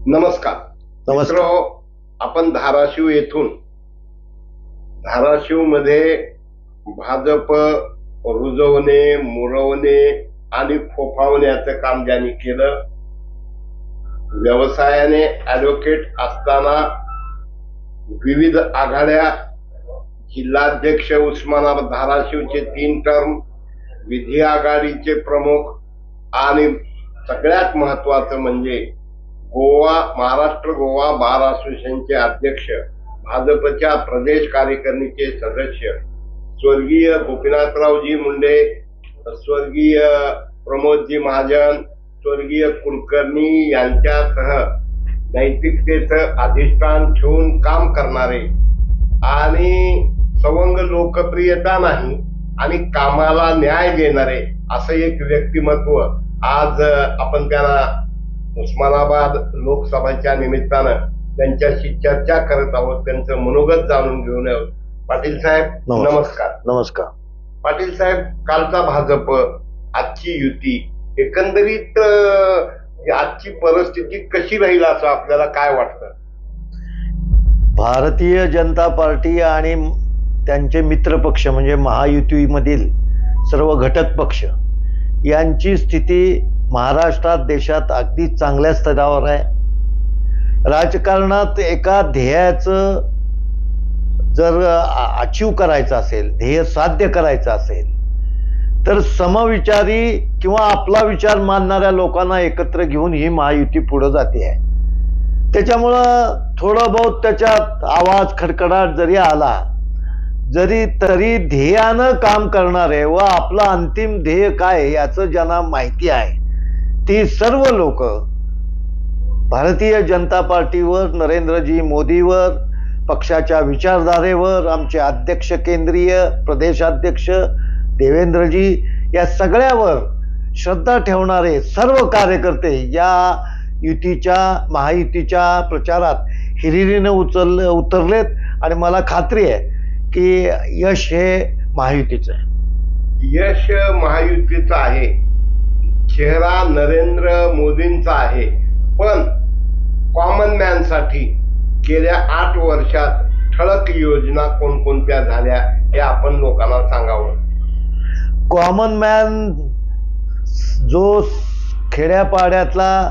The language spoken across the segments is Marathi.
नमस्कार. मित्रो, आपण धाराशिव येथून धाराशिव मध्ये भाजप रुजवणे, मुरवणे आणि फोफावण्याचं काम ज्यांनी केलं, व्यवसायाने ऍडव्होकेट असताना विविध आघाड्या, जिल्हाध्यक्ष उस्मानाबाद धाराशिवचे 3 टर्म, विधी आघाडीचे प्रमुख आणि सगळ्यात महत्वाचं म्हणजे महाराष्ट्र गोवा बार असोसिएशनचे अध्यक्ष, भाजपच्या प्रदेश कार्यकारिणीचे सदस्य स्वर्गीय गोपीनाथरावजी मुंडे, स्वर्गीय प्रमोदजी महाजन, स्वर्गीय कुलकर्णी यांच्यासह नैतिकतेचं अधिष्ठान ठेवून काम करणारे आणि सवंग लोकप्रियता नाही आणि कामाला न्याय देणारे असं एक व्यक्तिमत्व आज आपण त्यांना उस्मानाबाद लोकसभेच्या निमित्तानं त्यांच्याशी चर्चा करत आहोत. त्यांचं मनोगत जाणून घेऊन आहोत. पाटील साहेब नमस्कार. नमस्कार. पाटील साहेब, कालचा भाजप, आजची युती, एकंदरीत आजची परिस्थिती कशी राहील असं आपल्याला काय वाटतं? भारतीय जनता पार्टी आणि त्यांचे मित्र पक्ष म्हणजे महायुतीमधील सर्व घटक पक्ष यांची स्थिती महाराष्ट्रात, देशात अगदी चांगल्या स्तरावर आहे. राजकारणात एका ध्येयाचं जर अचीव करायचं असेल, ध्येय साध्य करायचं असेल, तर समविचारी किंवा आपला विचार मानणाऱ्या लोकांना एकत्र घेऊन ही महायुती पुढे जाते आहे. त्याच्यामुळं थोडं बहुत त्याच्यात आवाज खडखडाट जरी आला तरी ध्येयानं काम करणारे व आपलं अंतिम ध्येय काय याचं ज्यांना माहिती आहे ती सर्व लोक भारतीय जनता पार्टीवर, नरेंद्रजी मोदीवर, पक्षाच्या विचारधारेवर, आमचे अध्यक्ष, केंद्रीय प्रदेशाध्यक्ष देवेंद्रजी, या सगळ्यावर श्रद्धा ठेवणारे सर्व कार्यकर्ते या महायुतीच्या प्रचारात हिरिरीने उतरलेत आणि मला खात्री आहे की यश हे महायुतीचं आहे. यश महायुतीचं आहे, चेहरा नरेंद्र मोदींचा आहे, पण कॉमन मॅन साठी गेल्या 8 वर्षात ठळक योजना कोणकोणत्या झाल्या हे आपण लोकांना सांगावं. कॉमन मॅन जो खेड्यापाड्यातला,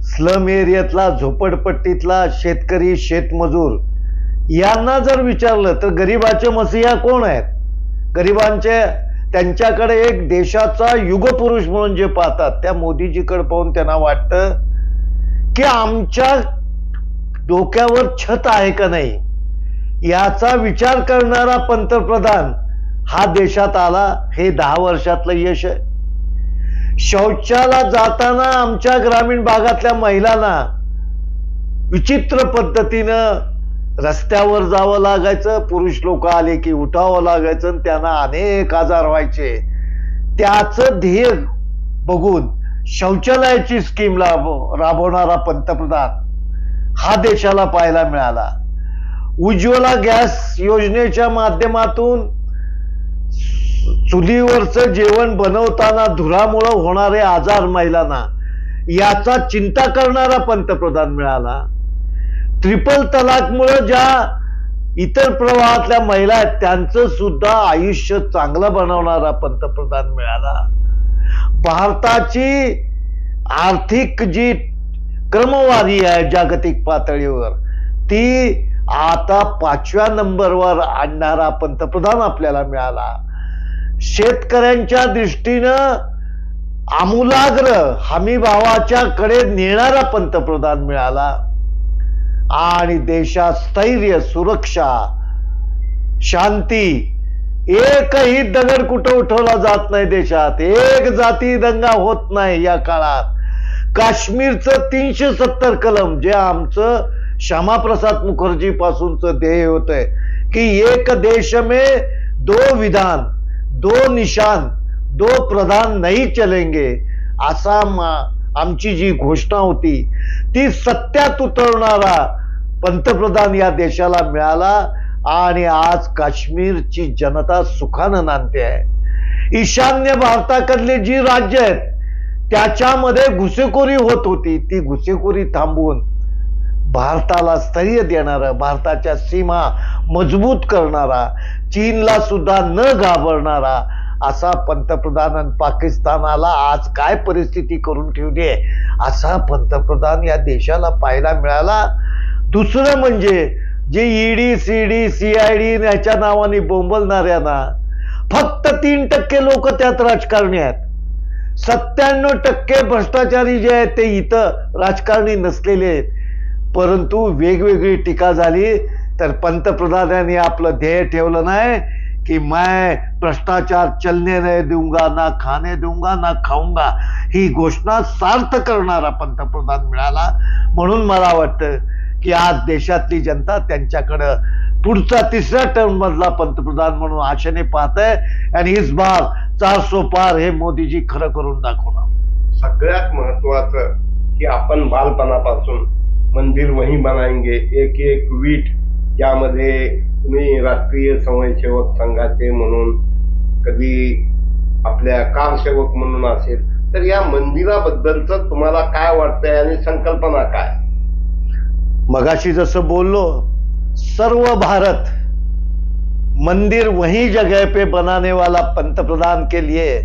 स्लम एरियातला, झोपडपट्टीतला शेतकरी, शेतमजूर यांना जर विचारलं तर गरीबाचे मसीहा कोण आहेत, गरिबांचे त्यांच्याकडे एक देशाचा युगपुरुष म्हणून जे पाहतात त्या मोदीजीकडे पाहून त्यांना वाटतं की आमच्या डोक्यावर छत आहे का नाही याचा विचार करणारा पंतप्रधान हा देशात आला. हे 10 वर्षातलं यश आहे. शौचाला जाताना आमच्या ग्रामीण भागातल्या महिलांना विचित्र पद्धतीनं रस्त्यावर जावं लागायचं, पुरुष लोक आले की उठावं लागायचं आणि त्यांना अनेक आजार व्हायचे. त्याचं ध्येय बघून शौचालयाची स्कीम राबवणारा पंतप्रधान हा देशाला पाहायला मिळाला. उज्ज्वला गॅस योजनेच्या माध्यमातून चुलीवरचं जेवण बनवताना धुरामुळे होणारे आजार महिलांना याचा चिंता करणारा पंतप्रधान मिळाला. ट्रिपल तलाकमुळे ज्या इतर प्रवाहातल्या महिला आहेत त्यांचं सुद्धा आयुष्य चांगलं बनवणारा पंतप्रधान मिळाला. भारताची आर्थिक जी क्रमवारी आहे जागतिक पातळीवर ती आता 5व्या नंबरवर आणणारा पंतप्रधान आपल्याला मिळाला. शेतकऱ्यांच्या दृष्टीनं आमूलाग्र हमी भावाच्या कडे नेणारा पंतप्रधान मिळाला. आणि देशात स्थैर्य, सुरक्षा, शांती, एकही दगड कुठं उठवला जात नाही. देशात एक जाती दंगा होत नाही. या काळात काश्मीरचं 370 कलम जे आमचं श्यामाप्रसाद मुखर्जी पासूनचं ध्येय होतंय की एक देश में 2 विधान, 2 निशान, 2 प्रधान नहीं चलेंगे असा आमची जी घोषणा होती ती सत्यात उतरवणारा पंतप्रधान या देशाला मिळाला. आणि आज काश्मीरची जनता सुखानं नांदते आहे. ईशान्य भारताकडली जी राज्य आहेत त्याच्यामध्ये घुसेखोरी होत होती. ती घुसेखोरी थांबवून भारताला स्थैर्य देणारा, भारताच्या सीमा मजबूत करणारा, चीनला सुद्धा न घाबरणारा असा पंतप्रधान आणि पाकिस्तानाला आज काय परिस्थिती करून ठेवली आहे असा पंतप्रधान या देशाला पाहायला मिळाला. दुसरं म्हणजे जे ईडी सीडी सीआयडी याच्या नावाने बोंबलणाऱ्यांना फक्त 3% लोक त्यात राजकारणी आहेत. 97% भ्रष्टाचारी जे आहेत ते इथं राजकारणी नसलेले आहेत. परंतु वेगवेगळी टीका झाली तर पंतप्रधानांनी आपलं ध्येय ठेवलं नाही कि मैं भ्रष्टाचार चलने नहीं दूंगा, ना खाने दूंगा, ना खाऊंगा. ही घोषणा सार्थ करणारा पंतप्रधान मिळाला. म्हणून मला वाटतं की आज देशातली जनता त्यांच्याकडं पुढचा 3ऱ्या टर्म मधला पंतप्रधान म्हणून आशेने पाहत आहे. आणि इस बार 400 पार हे मोदीजी खरं करून दाखवणार. सगळ्यात महत्वाचं की आपण बालपणापासून मंदिर वही बनाएंगे, एक एक वीट, यामध्ये तुम्ही राष्ट्रीय स्वयंसेवक संघाचे म्हणून, कधी आपल्या कारसेवक म्हणून असेल, तर या मंदिराबद्दलच तुम्हाला काय वाटतंय आणि संकल्पना काय? मगाशी जसं बोललो, सर्व भारत मंदिर वही जगह पे बनाने वाला पंतप्रधान के लिए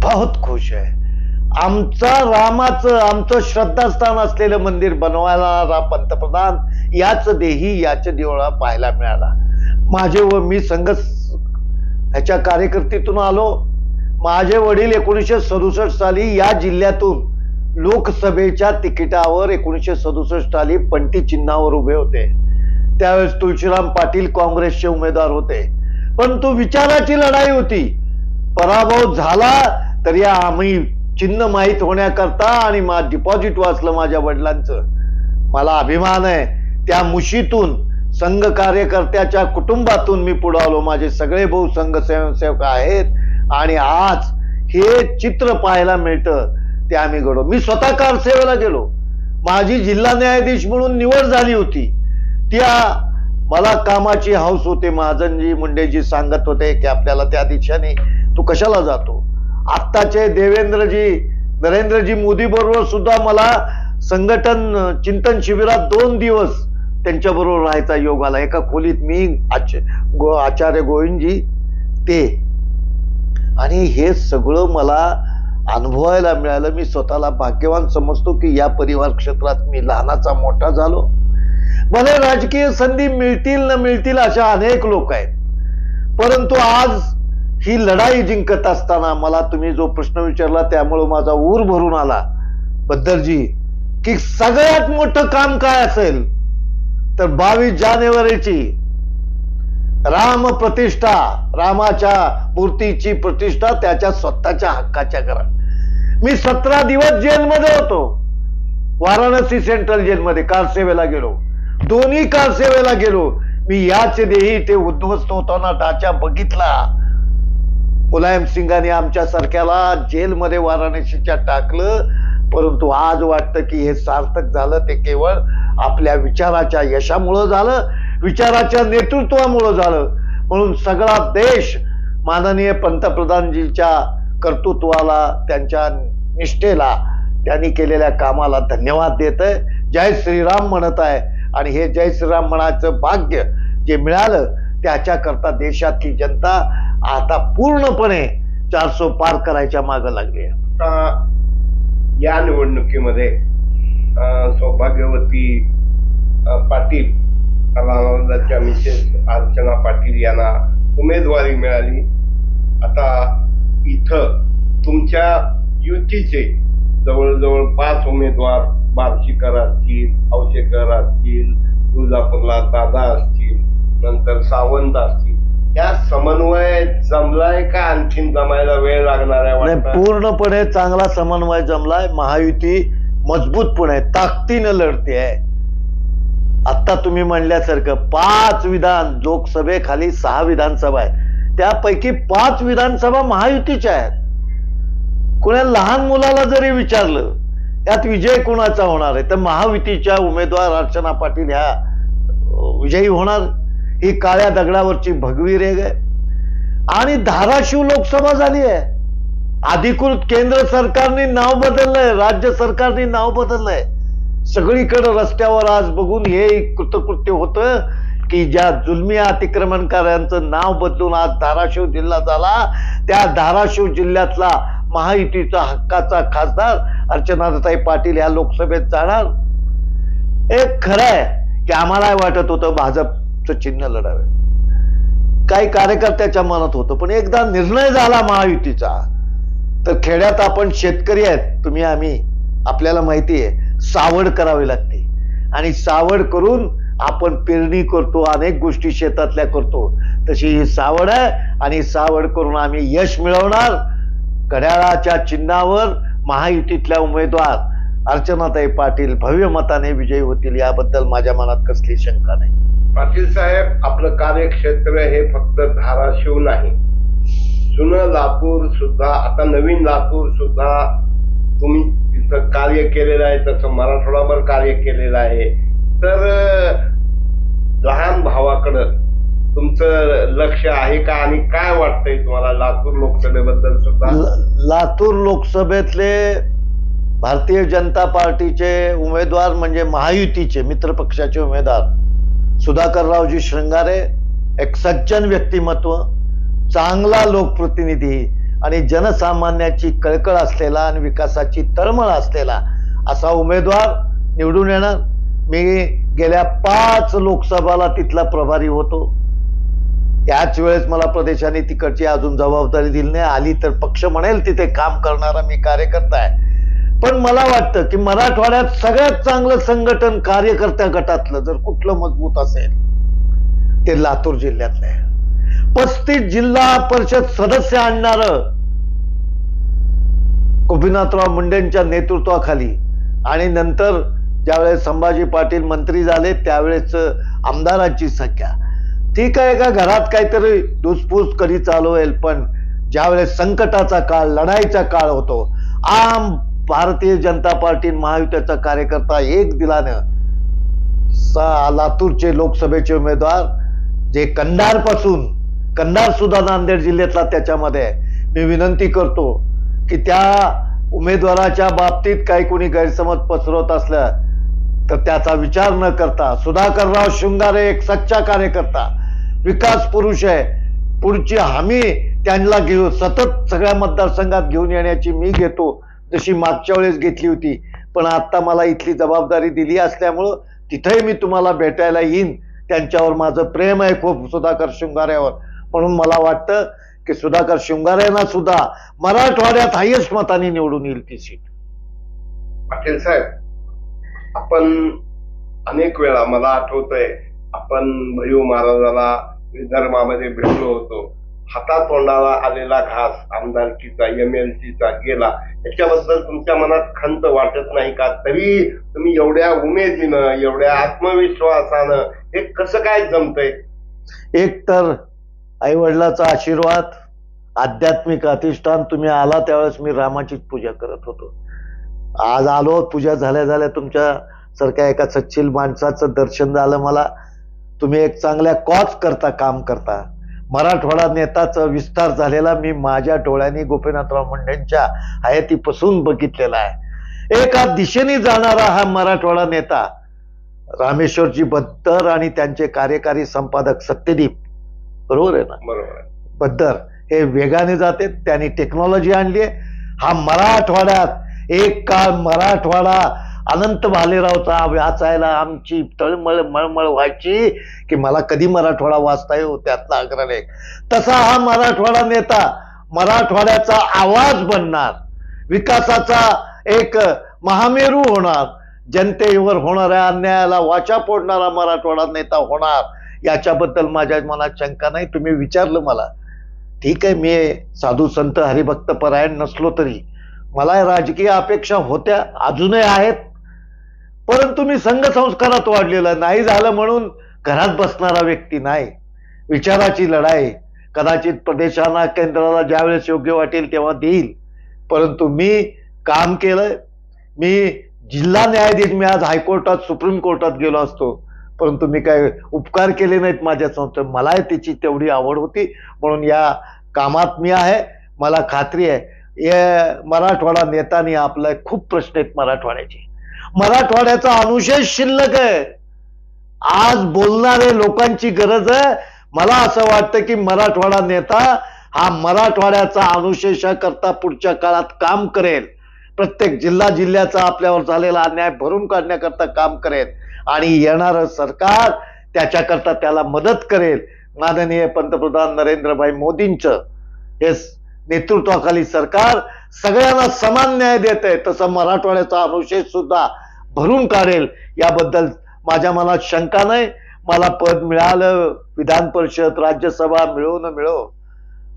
बहुत खुश है. आमचं श्रद्धास्थान असलेलं मंदिर बनवायला पंतप्रधान याच देही याच देवळा पाहायला मिळाला. माझे व मी संघ ह्याच्या कार्यकर्तीतून आलो. माझे वडील 1967 साली या जिल्ह्यातून लोकसभेच्या तिकिटावर 1967 साली पंटी चिन्हावर उभे होते. त्यावेळेस तुळशीराम पाटील काँग्रेसचे उमेदवार होते. परंतु विचाराची लढाई होती. पराभव झाला तरी आम्ही चिन्ह माहीत होण्याकरता आणि डिपॉझिट वाचलं माझ्या वडिलांचं. मला अभिमान आहे. त्या मुशीतून संघ कार्यकर्त्याच्या कुटुंबातून मी पुढे आलो. माझे सगळे भाऊ संघ स्वयंसेवक आहेत आणि आज हे चित्र पाहायला मिळतं ते आम्ही घडो. मी स्वतः कारसेवेला गेलो. माझी जिल्हा न्यायाधीश म्हणून निवड झाली होती. त्या मला कामाची हौस होते. महाजनजी मुंडेजी सांगत होते की आपल्याला त्या दिशेने तू कशाला जातो. आत्ताचे देवेंद्रजी नरेंद्रजी मोदी बरोबर सुद्धा मला संघटन चिंतन शिबिरात 2 दिवस त्यांच्याबरोबर राहायचा योग आला. एका खोलीत मी आचार्य गोविंदजी ते, आणि हे सगळं मला अनुभवायला मिळालं. मी स्वतःला भाग्यवान समजतो की या परिवार क्षेत्रात मी लहानाचा मोठा झालो. मला राजकीय संधी मिळतील न मिळतील अशा अनेक लोक आहेत. परंतु आज ही लढाई जिंकत असताना मला तुम्ही जो प्रश्न विचारला त्यामुळे माझा ऊर भरून आला बद्दरजी, की सगळ्यात मोठं काम काय असेल तर 22 जानेवारीची राम प्रतिष्ठा, रामाच्या मूर्तीची प्रतिष्ठा त्याच्या स्वतःच्या हक्काच्या घरात. मी 17 दिवस जेलमध्ये होतो. वाराणसी सेंट्रल जेलमध्ये कारसेवेला गेलो. दोन्ही कारसेवेला गेलो. मी याच देही ते उद्ध्वस्त होताना ढाचा बघितला. मुलायम सिंगांनी आमच्या सारख्याला जेलमध्ये वाराणसीच्या टाकलं. परंतु आज वाटतं की हे सार्थक झालं ते केवळ आपल्या विचाराच्या यशामुळं झालं, विचाराच्या नेतृत्वामुळं झालं. म्हणून सगळा देश माननीय पंतप्रधानजींच्या कर्तृत्वाला, त्यांच्या निष्ठेला, त्यांनी केलेल्या कामाला धन्यवाद देत आहे. जय श्रीराम म्हणत आहे. आणि हे जय श्रीराम म्हणायचं भाग्य जे मिळालं त्याच्याकरता देशातली जनता आता पूर्णपणे 400 पार करायच्या मागे लागली आहे. आता या निवडणुकीमध्ये सौभाग्यवती पाटील, राणादाच्या मिसेस अर्चना पाटील यांना उमेदवारी मिळाली. आता इथं तुमच्या युतीचे जवळजवळ 5 उमेदवार, बार्शीकर असतील, औशेकर असतील, तुळजापूरला दादा असतील, नंतर सावंत असतील, या समन्वय जमलाय का आणखीन जमायला वेळ लागणार आहे? पूर्णपणे चांगला समन्वय जमलाय. महायुती मजबूतपणे ताकदीनं लढते आहे. आता तुम्ही म्हणल्यासारखं 5 विधान, लोकसभेखाली 6 विधानसभा आहे, त्यापैकी 5 विधानसभा महायुतीच्या आहेत. कोणा लहान मुलाला जरी विचारलं यात विजय कोणाचा होणार आहे तर महायुतीच्या उमेदवार अर्चना पाटील ह्या विजयी होणार. ही काळ्या दगडावरची भगवी रेग आहे. आणि धाराशिव लोकसभा झाली आहे. अधिकृत केंद्र सरकारने नाव बदललंय, राज्य सरकारने नाव बदललंय. सगळीकडे रस्त्यावर आज बघून हे कृतकृत्य होतं की ज्या जुलमी अतिक्रमणकाऱ्यांचं नाव बदलून आज धाराशिव जिल्हा झाला, त्या धाराशिव जिल्ह्यातला महायुतीचा हक्काचा खासदार अर्चनाताई पाटील या लोकसभेत जाणार. एक खरं आहे की आम्हाला वाटत होतं भाजपचं चिन्ह लढावे, काही कार्यकर्त्याच्या मनात होतं, पण एकदा निर्णय झाला महायुतीचा तर खेड्यात आपण शेतकरी आहेत, तुम्ही आम्ही, आपल्याला माहिती आहे सावड करावी लागते आणि सावड करून आपण पेरणी करतो, अनेक गोष्टी शेतातल्या करतो, तशी ही सावड आहे आणि सावड करून आम्ही यश मिळवणार. घड्याळाच्या चिन्हावर महायुतीतल्या उमेदवार अर्चनाताई पाटील भव्य मताने विजयी होतील, याबद्दल माझ्या मनात कसली शंका नाही. पाटील साहेब, आपलं कार्यक्षेत्र हे फक्त धाराशिव नाही, जुनं लातूर सुद्धा, आता नवीन लातूर सुद्धा तुम्ही तिथं कार्य केलेलं आहे, तसं मराठवाडाभर कार्य केलेलं आहे. तर लहान भावाकडं तुमचं लक्ष आहे का आणि काय वाटतंय तुम्हाला लातूर लोकसभेबद्दल सुद्धा? लातूर लोकसभेतले भारतीय जनता पार्टीचे उमेदवार म्हणजे महायुतीचे मित्रपक्षाचे उमेदवार सुधाकररावजी श्रंगारे, एक सज्जन व्यक्तिमत्व, चांगला लोकप्रतिनिधी आणि जनसामान्याची कळकळ असलेला आणि विकासाची तळमळ असलेला असा उमेदवार निवडून येणार. मी गेल्या 5 लोकसभाला तिथला प्रभारी होतो. त्याच वेळेस मला प्रदेशाने तिकडची अजून जबाबदारी दिली नाही. आली तर पक्ष म्हणेल तिथे काम करणारा मी कार्यकर्ता आहे. पण मला वाटतं की मराठवाड्यात सगळ्यात चांगलं संघटन कार्यकर्त्या गटातलं जर कुठलं मजबूत असेल ते लातूर जिल्ह्यातलं आहे. 35 जिल्हा परिषद सदस्य आणणारं गोपीनाथराव मुंडेंच्या नेतृत्वाखाली आणि नंतर ज्यावेळेस संभाजी पाटील मंत्री झाले त्यावेळेस आमदारांची संख्या, ठीक आहे का घरात काहीतरी धुसफूस कधी चालू होईल, पण ज्यावेळेस संकटाचा काळ, लढाईचा काळ होतो, आम भारतीय जनता पार्टी महायुतीचा कार्यकर्ता एक दिलानं लातूरचे लोकसभेचे उमेदवार जे कंधार सुद्धा नांदेड जिल्ह्यातला त्याच्यामध्ये, मी विनंती करतो की त्या उमेदवाराच्या बाबतीत काही कोणी गैरसमज पसरवत असलं तर त्याचा विचार न करता सुधाकरराव श्रंगारे एक सच्चा कार्यकर्ता, विकास पुरुष आहे, पुढची हमी त्यांना घेऊन सतत सगळ्या मतदारसंघात घेऊन येण्याची मी घेतो, जशी मागच्या वेळेस घेतली होती. पण आता मला इथली जबाबदारी दिली असल्यामुळं तिथेही मी तुम्हाला भेटायला येईन. त्यांच्यावर माझं प्रेम आहे खूप, सुधाकर श्रंगारेवर. म्हणून मला वाटतं की सुधाकर श्रंगारेंना सुद्धा मराठवाड्यात हायेस्ट मताने निवडून येईल ती सीट. पाटील साहेब, आपण अनेक वेळा, मला आठवतंय आपण भैयू महाराजाला विदर्भामध्ये भेटलो होतो. हातातोंडाला आलेला घास आमदारकीचा, MLCचा गेला, याच्याबद्दल तुमच्या मनात खंत वाटत नाही का? तरी तुम्ही एवढ्या उमेदीनं, एवढ्या आत्मविश्वासानं हे कसं काय जमतंय? एक तर आई वडिलाचा आशीर्वाद, आध्यात्मिक अधिष्ठान. तुम्ही आला त्यावेळेस मी रामाचीच पूजा करत होतो. आज आलो, पूजा झाल्या झाल्या तुमच्या सारख्या एका सच्चिल माणसाचं दर्शन झालं मला. तुम्ही एक चांगल्या कॉज करता काम करता. मराठवाडा नेताचा विस्तार झालेला मी माझ्या डोळ्यांनी गोपीनाथराव मुंडेंच्या हयातीपासून बघितलेला आहे. एका दिशेने जाणारा हा मराठवाडा नेता रामेश्वरजी बद्दर आणि त्यांचे कार्यकारी संपादक सत्यदीप, बरोबर आहे ना, बरोबर, बद्दर हे वेगाने जाते. त्यांनी टेक्नॉलॉजी आणली आहे. हा मराठवाड्यात एक काळ मराठवाडा अनंत भालेरावचा वाचायला आमची तळमळ मळमळ व्हायची की मला कधी मराठवाडा वाचता येऊ, त्यातला अग्रलेख. तसा हा मराठवाडा नेता मराठवाड्याचा आवाज बनणार, विकासाचा एक महामेरू होणार, जनतेवर होणाऱ्या अन्यायाला वाचा फोडणारा मराठवाडा नेता होणार, याच्याबद्दल माझ्या मनात शंका नाही. तुम्ही विचारलं मला, ठीक आहे, मी साधू संत हरिभक्त परायण नसलो तरी मला राजकीय अपेक्षा होत्या, अजूनही आहेत. परंतु मी संघ संस्कारात वाढलेला नाही झालं म्हणून घरात बसणारा व्यक्ती नाही. विचाराची लढाई कदाचित प्रदेशाला, केंद्राला ज्यावेळेस योग्य वाटेल तेव्हा देईल. परंतु मी काम केलंय. मी जिल्हा न्यायाधीश, मी आज हायकोर्टात, सुप्रीम कोर्टात गेलो असतो, परंतु मी काय उपकार केले नाहीत माझ्या संस्थेत. मला त्याची तेवढी आवड होती म्हणून या कामात मी आहे. मला खात्री आहे मराठवाडा नेत्यांनी आपला खूप प्रश्न आहेत मराठवाड्याचे. मराठवाड्याचा अनुशेष शिल्लक आहे. आज बोलणारे लोकांची गरज आहे. मला असं वाटतं की मराठवाडा नेता हा मराठवाड्याचा अनुशेषाकरता पुढच्या काळात काम करेल. प्रत्येक जिल्ह्याचा आपल्यावर झालेला अन्याय भरून काढण्याकरता काम करेल आणि येणारं सरकार त्याच्याकरता त्याला मदत करेल. माननीय पंतप्रधान नरेंद्रभाई मोदींचं हे नेतृत्वाखाली सरकार सगळ्यांना समान न्याय देत आहे, तसं मराठवाड्याचा अनुशेष सुद्धा भरून काढेल याबद्दल माझ्या मनात शंका नाही. मला पद मिळालं, विधान परिषद राज्यसभा मिळो न मिळो,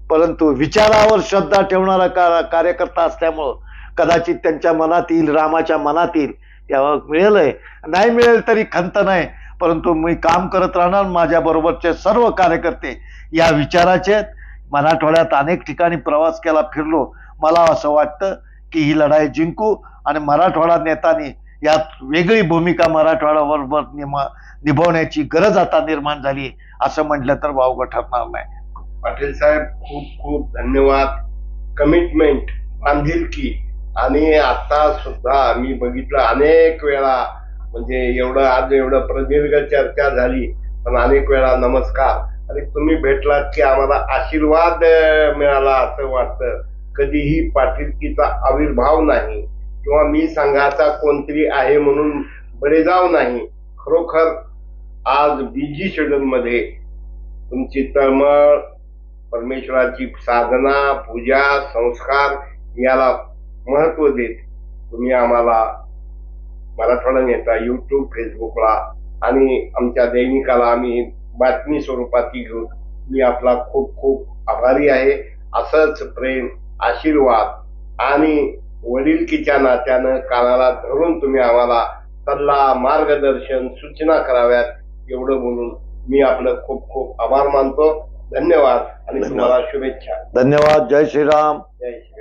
परंतु विचारावर श्रद्धा ठेवणारा कार्यकर्ता असल्यामुळं कदाचित त्यांच्या मनात येईल, रामाच्या मनात येईल तेव्हा मिळेलय. नाही मिळेल तरी खंत नाही, परंतु मी काम करत राहणार. माझ्या बरोबरचे सर्व कार्यकर्ते या विचाराचे आहेत. मराठवाड्यात अनेक ठिकाणी प्रवास केला, फिरलो. मला असं वाटतं की ही लढाई जिंकू आणि मराठवाडा नेत्यांनी यात वेगळी भूमिका मराठवाड्याबरोबर निभावण्याची गरज आता निर्माण झाली असं म्हटलं तर वावगं ठरणार नाही. पाटील साहेब, खूप खूप धन्यवाद. कमिटमेंट, बांधिलकी, आणि आता सुद्धा मी बघितलं अनेक वेळा, म्हणजे आज एवढं प्रदीर्घ चर्चा झाली, पण अनेक वेळा नमस्कार आणि तुम्ही भेटलात की आम्हाला आशीर्वाद मिळाला असं वाटतं. कधीही पाटीलकीचा आविर्भाव नाही किंवा मी संघाचा कोणतरी आहे म्हणून बरे जाऊ नाही. खरोखर आज बिझी शेड्यूल मध्ये तुमची तळमळ, परमेश्वराची साधना, पूजा, संस्कार याला महत्व देत तुम्ही आम्हाला मराठवाडा नेता युट्यूब, फेसबुकला आणि आमच्या दैनिकाला आम्ही बातमी स्वरूपाती घेऊन मी आपला खूप खूप आभारी आहे. असंच प्रेम, आशीर्वाद आणि वडिलकीच्या नात्यानं कानाला धरून तुम्ही आम्हाला सल्ला, मार्गदर्शन, सूचना कराव्यात एवढं बोलून मी आपलं खूप खूप आभार मानतो. धन्यवाद आणि तुम्हाला शुभेच्छा. धन्यवाद. जय श्रीराम. जय श्री